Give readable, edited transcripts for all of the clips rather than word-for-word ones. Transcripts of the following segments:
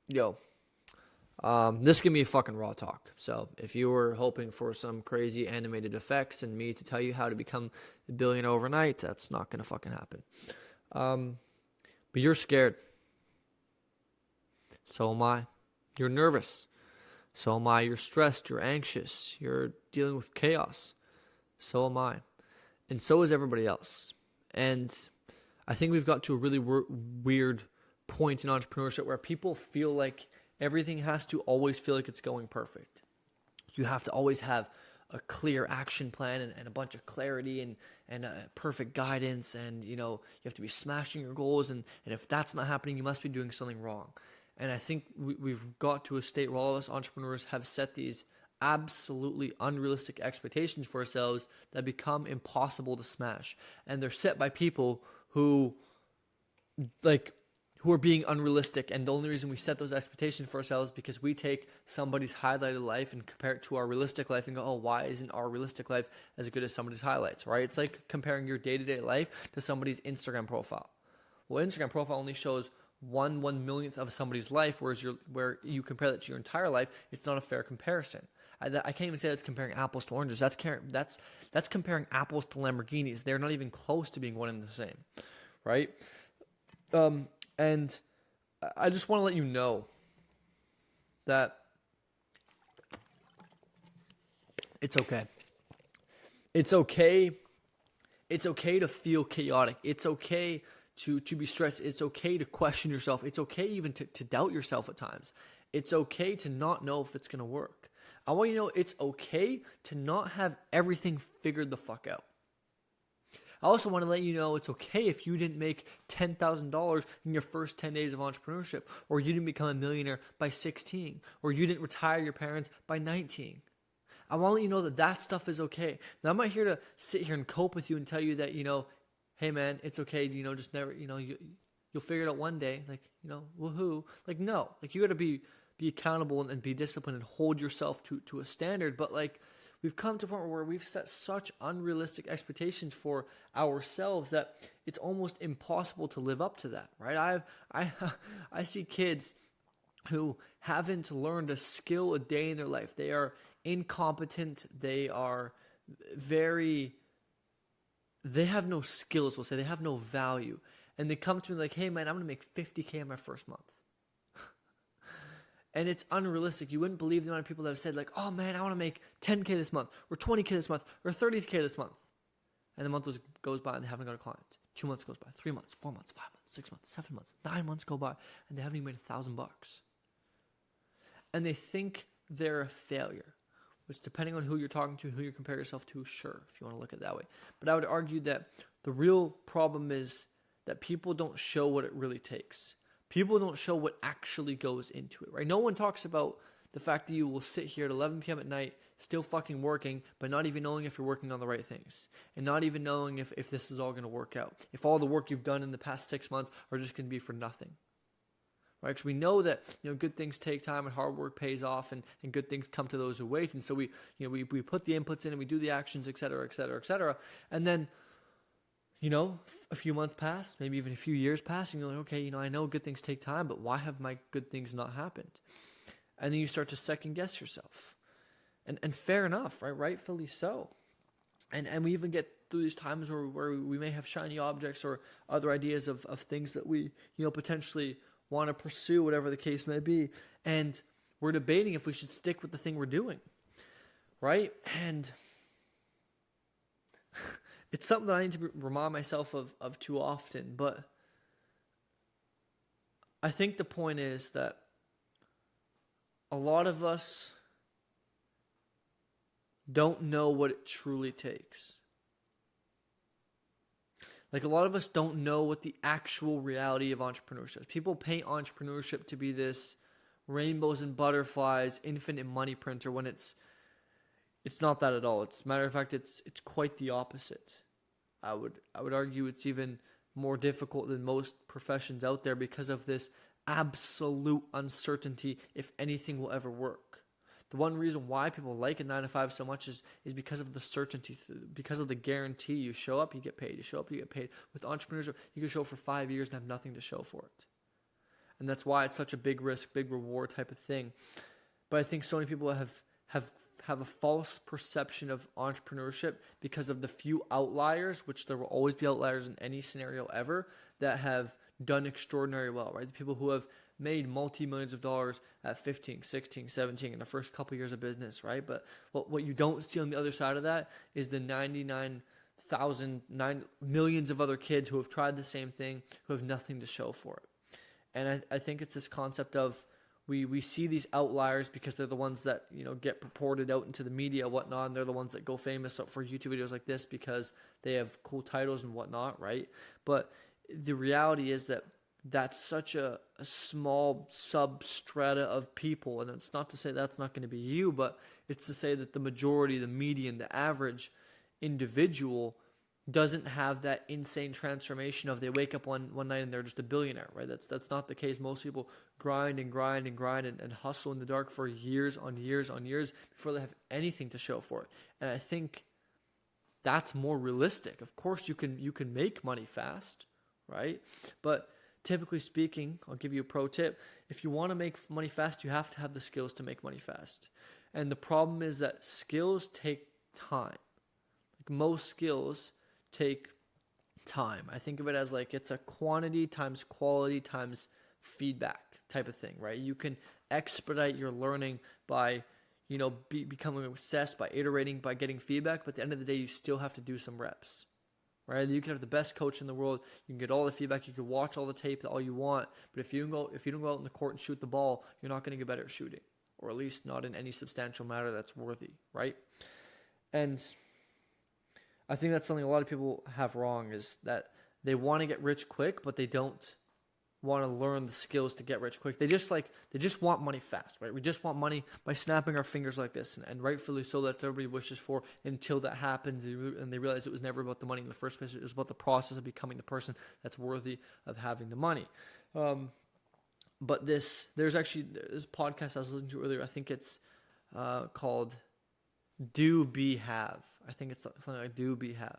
Yo, this can be fucking raw talk. So if you were hoping for some crazy animated effects and me to tell you how to become a billionaire overnight, that's not gonna fucking happen. Um, but you're scared. So am I. You're nervous. So am I. You're stressed. You're anxious. You're dealing with chaos. So am I. And so is everybody else. And I think we've got to a really weird point in entrepreneurship where people feel like everything has to always feel like it's going perfect. You have to always have a clear action plan and a bunch of clarity and perfect guidance, and you have to be smashing your goals, and if that's not happening, you must be doing something wrong. And I think we've got to a state where all of us entrepreneurs have set these absolutely unrealistic expectations for ourselves that become impossible to smash, and they're set by people who like who are being unrealistic. And the only reason we set those expectations for ourselves is because we take somebody's highlighted life and compare it to our realistic life and go, oh, why isn't our realistic life as good as somebody's highlights, right? It's like comparing your day-to-day life to somebody's Instagram profile. Well, Instagram profile only shows one millionth of somebody's life, whereas where you compare that to your entire life, it's not a fair comparison. I can't even say that's comparing apples to oranges. That's comparing apples to Lamborghinis. They're not even close to being one and the same, right? And I just want to let you know that it's okay. It's okay. It's okay to feel chaotic. It's okay to be stressed. It's okay to question yourself. It's okay even to doubt yourself at times. It's okay to not know if it's going to work. I want you to know it's okay to not have everything figured the fuck out. I also want to let you know it's okay if you didn't make $10,000 in your first 10 days of entrepreneurship, or you didn't become a millionaire by 16, or you didn't retire your parents by 19. I want to let you know that that stuff is okay. Now, I'm not here to sit here and cope with you and tell you that, hey man, it's okay, just never, you'll figure it out one day, like, woohoo. Like, no, like you got to be accountable and be disciplined and hold yourself to a standard. But like, we've come to a point where we've set such unrealistic expectations for ourselves that it's almost impossible to live up to that, right? I I see kids who haven't learned a skill a day in their life. They are incompetent. Very they have no skills, we'll say. They have no value. And they come to me like, hey man, I'm gonna make 50K in my first month. And it's unrealistic. You wouldn't believe the amount of people that have said, like, oh man, I want to make 10K this month, or 20K this month, or 30K this month. And the month goes by and they haven't got a client. 2 months goes by, 3 months, 4 months, 5 months, 6 months, 7 months, 9 months go by, and they haven't even made $1,000. And they think they're a failure, which, depending on who you're talking to, who you compare yourself to, sure, if you want to look at it that way. But I would argue that the real problem is that people don't show what it really takes. People don't show what actually goes into it, right? No one talks about the fact that you will sit here at 11 p.m. at night still fucking working, but not even knowing if you're working on the right things, and not even knowing if this is all going to work out, if all the work you've done in the past 6 months are just going to be for nothing, right? Because we know that good things take time and hard work pays off, and good things come to those who wait. And so we put the inputs in and we do the actions, et cetera, et cetera, et cetera, and then a few months pass, maybe even a few years pass, and you're like, okay, I know good things take time, but why have my good things not happened? And then you start to second guess yourself. And fair enough, right? Rightfully so. And we even get through these times where we may have shiny objects or other ideas of things that we, potentially want to pursue, whatever the case may be. And we're debating if we should stick with the thing we're doing, right? And it's something that I need to remind myself of too often. But I think the point is that a lot of us don't know what it truly takes. Like, a lot of us don't know what the actual reality of entrepreneurship is. People paint entrepreneurship to be this rainbows and butterflies, infinite money printer, when it's not that at all. It's, matter of fact, it's quite the opposite. I would argue it's even more difficult than most professions out there because of this absolute uncertainty if anything will ever work. The one reason why people like a 9 to 5 so much is because of the certainty, because of the guarantee. You show up, you get paid. You show up, you get paid. With entrepreneurship, you can show up for 5 years and have nothing to show for it. And that's why it's such a big risk, big reward type of thing. But I think so many people have a false perception of entrepreneurship because of the few outliers, which there will always be outliers in any scenario ever, that have done extraordinarily well, right? The people who have made multi-millions of dollars at 15, 16, 17 in the first couple of years of business, right? But what you don't see on the other side of that is the 99,000 millions of other kids who have tried the same thing, who have nothing to show for it. And I think it's this concept of we see these outliers because they're the ones that, get purported out into the media, whatnot, and they're the ones that go famous for YouTube videos like this because they have cool titles and whatnot, right? But the reality is that that's such a small substrata of people, and it's not to say that's not going to be you, but it's to say that the majority, the median, the average individual doesn't have that insane transformation of they wake up one night and they're just a billionaire, right? That's not the case. Most people grind and hustle in the dark for years on years on years before they have anything to show for it. And I think that's more realistic. Of course, you can make money fast, right? But typically speaking, I'll give you a pro tip. If you want to make money fast, you have to have the skills to make money fast. And the problem is that skills take time. Like most skills take time. I think of it as like it's a quantity times quality times feedback type of thing, right? You can expedite your learning by, becoming obsessed, by iterating, by getting feedback, but at the end of the day, you still have to do some reps, right? You can have the best coach in the world, you can get all the feedback, you can watch all the tape all you want, but if you don't go out in the court and shoot the ball, you're not going to get better at shooting, or at least not in any substantial matter that's worthy, right? And I think that's something a lot of people have wrong, is that they want to get rich quick, but they don't want to learn the skills to get rich quick. They just want money fast, right? We just want money by snapping our fingers like this, and rightfully so, that's what everybody wishes for, until that happens and they realize it was never about the money in the first place. It was about the process of becoming the person that's worthy of having the money. But there's actually this podcast I was listening to earlier. I think it's called Do Be Have. I think it's something like Do Be Have,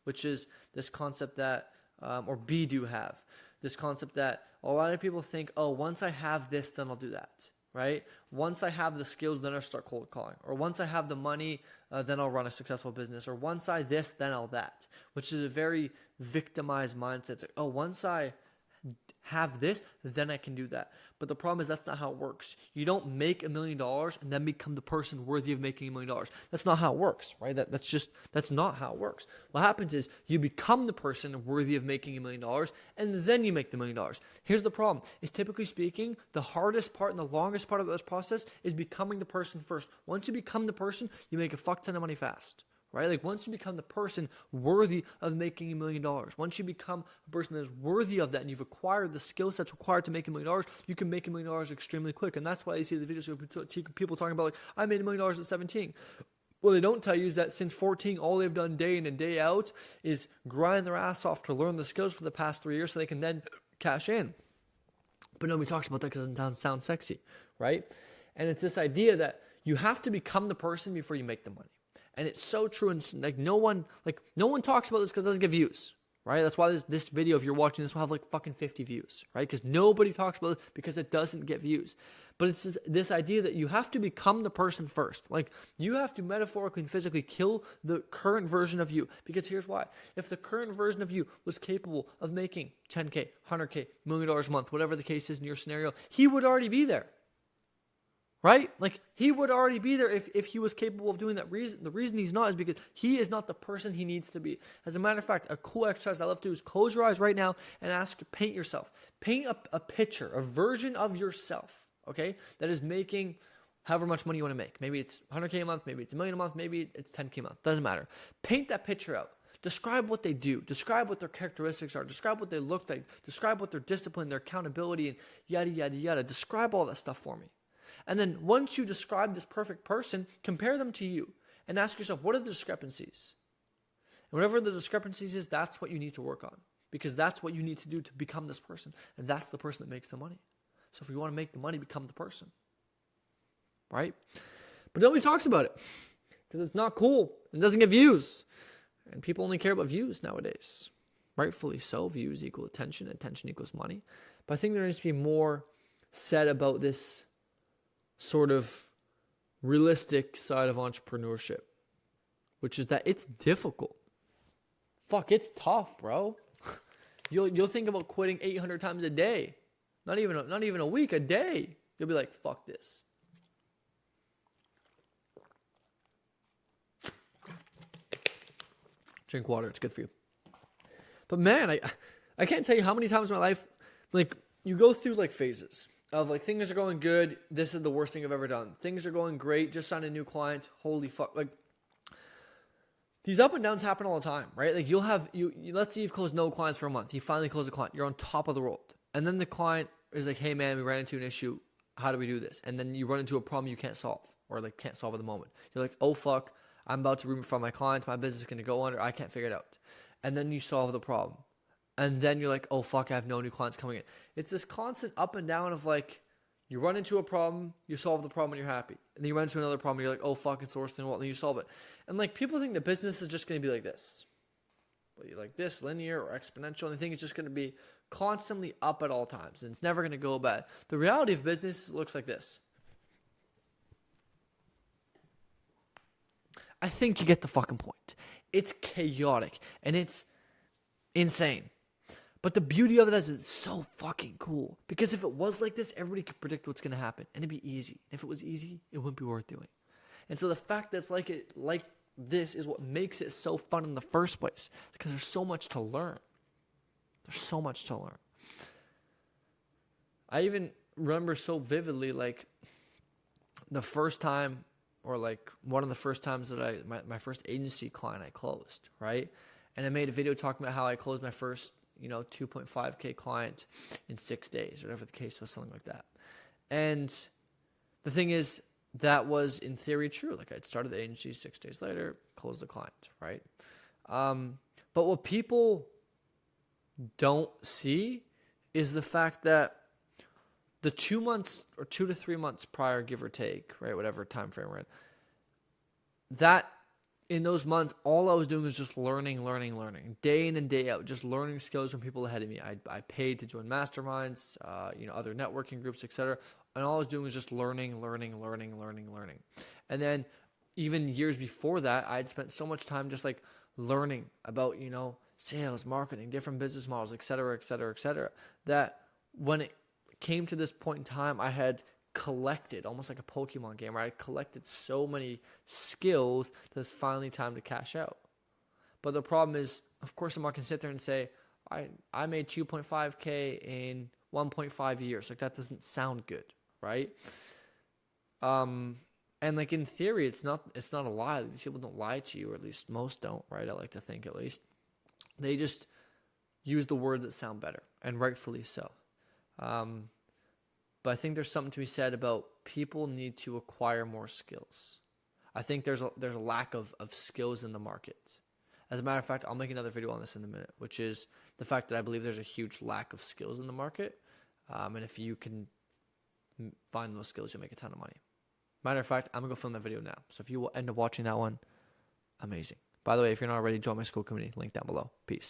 which is this concept that, or Be Do Have, this concept that a lot of people think, oh, once I have this, then I'll do that, right? Once I have the skills, then I'll start cold calling. Or once I have the money, then I'll run a successful business. Or once I this, then I'll that, which is a very victimized mindset. It's like, oh, once I have this, then I can do that. But the problem is that's not how it works. You don't make $1 million and then become the person worthy of making $1 million. That's not how it works, right? That's not how it works. What happens is you become the person worthy of making $1 million, and then you make the $1 million. Here's the problem: is typically speaking, the hardest part and the longest part of this process is becoming the person first. Once you become the person, you make a fuck ton of money fast. Right? Like once you become the person worthy of making $1 million, once you become a person that is worthy of that and you've acquired the skill sets required to make $1 million, you can make $1 million extremely quick. And that's why you see the videos of people talking about like, I made $1 million at 17. What they don't tell you is that since 14, all they've done day in and day out is grind their ass off to learn the skills for the past 3 years so they can then cash in. But nobody talks about that because it doesn't sound sexy, right? And it's this idea that you have to become the person before you make the money. And it's so true, and like no one talks about this because it doesn't get views, right? That's why this video, if you're watching this, will have like fucking 50 views, right? Because nobody talks about it because it doesn't get views. But it's this idea that you have to become the person first. Like you have to metaphorically and physically kill the current version of you. Because here's why: if the current version of you was capable of making 10K, 100K, $1 million a month, whatever the case is in your scenario, he would already be there. Right? Like he would already be there if he was capable of doing that. The reason he's not is because he is not the person he needs to be. As a matter of fact, a cool exercise I love to do is close your eyes right now and paint yourself. Paint a picture, a version of yourself, okay, that is making however much money you want to make. Maybe it's 100K a month, maybe it's $1 million a month, maybe it's 10K a month. Doesn't matter. Paint that picture out. Describe what they do. Describe what their characteristics are. Describe what they look like. Describe what their discipline, their accountability, and yada, yada, yada. Describe all that stuff for me. And then once you describe this perfect person, compare them to you and ask yourself, what are the discrepancies? And whatever the discrepancies is, that's what you need to work on, because that's what you need to do to become this person. And that's the person that makes the money. So if you want to make the money, become the person. Right? But nobody talks about it because it's not cool. It doesn't get views. And people only care about views nowadays. Rightfully so. Views equal attention. Attention equals money. But I think there needs to be more said about this sort of realistic side of entrepreneurship, which is that it's difficult. Fuck, it's tough, bro. You'll think about quitting 800 times a day. Not even a week, a day. You'll be like, fuck this. Drink water, it's good for you. But man, I can't tell you how many times in my life, like, you go through like phases of like things are going good. This is the worst thing I've ever done. Things are going great. Just signed a new client. Holy fuck. Like, these up and downs happen all the time, right? Like let's say you've closed no clients for a month. You finally close a client. You're on top of the world. And then the client is like, hey man, we ran into an issue. How do we do this? And then you run into a problem you can't solve or like can't solve at the moment. You're like, oh fuck, I'm about to remove from my client. My business is going to go under. I can't figure it out. And then you solve the problem. And then you're like, oh fuck, I have no new clients coming in. It's this constant up and down of like, you run into a problem, you solve the problem, and you're happy. And then you run into another problem, and you're like, oh fuck, it's worse than what, and you solve it. And like, people think that business is just going to be like this. Like this, linear or exponential, and they think it's just going to be constantly up at all times, and it's never going to go bad. The reality of business looks like this. I think you get the fucking point. It's chaotic, and it's insane. But the beauty of it is it's so fucking cool. Because if it was like this, everybody could predict what's going to happen. And it'd be easy. If it was easy, it wouldn't be worth doing. And so the fact that it's like this is what makes it so fun in the first place. Because there's so much to learn. There's so much to learn. I even remember so vividly, like, the first time, or like one of the first times that my first agency client I closed, right? And I made a video talking about how I closed my first 2.5K client in 6 days, or whatever the case was, something like that. And the thing is, that was in theory true. Like, I'd started the agency 6 days later, closed the client, right? But what people don't see is the fact that the 2 months or 2 to 3 months prior, give or take, right, whatever time frame we're in, that in those months, all I was doing was just learning, day in and day out, just learning skills from people ahead of me. I paid to join masterminds, other networking groups, etc. And all I was doing was just learning. And then even years before that, I'd spent so much time just like learning about, sales, marketing, different business models, etc., that when it came to this point in time, I had collected, almost like a Pokemon game, where I collected so many skills that it's finally time to cash out. But the problem is, of course, I'm not going to sit there and say, I made 2.5K in 1.5 years. Like, that doesn't sound good, right? And like, in theory, it's not a lie. These people don't lie to you, or at least most don't, right? I like to think, at least. They just use the words that sound better, and rightfully so. But I think there's something to be said about people need to acquire more skills. I think there's a lack of skills in the market. As a matter of fact, I'll make another video on this in a minute, which is the fact that I believe there's a huge lack of skills in the market. And if you can find those skills, you'll make a ton of money. Matter of fact, I'm going to go film that video now. So if you end up watching that one, amazing. By the way, if you're not already, join my school community. Link down below. Peace.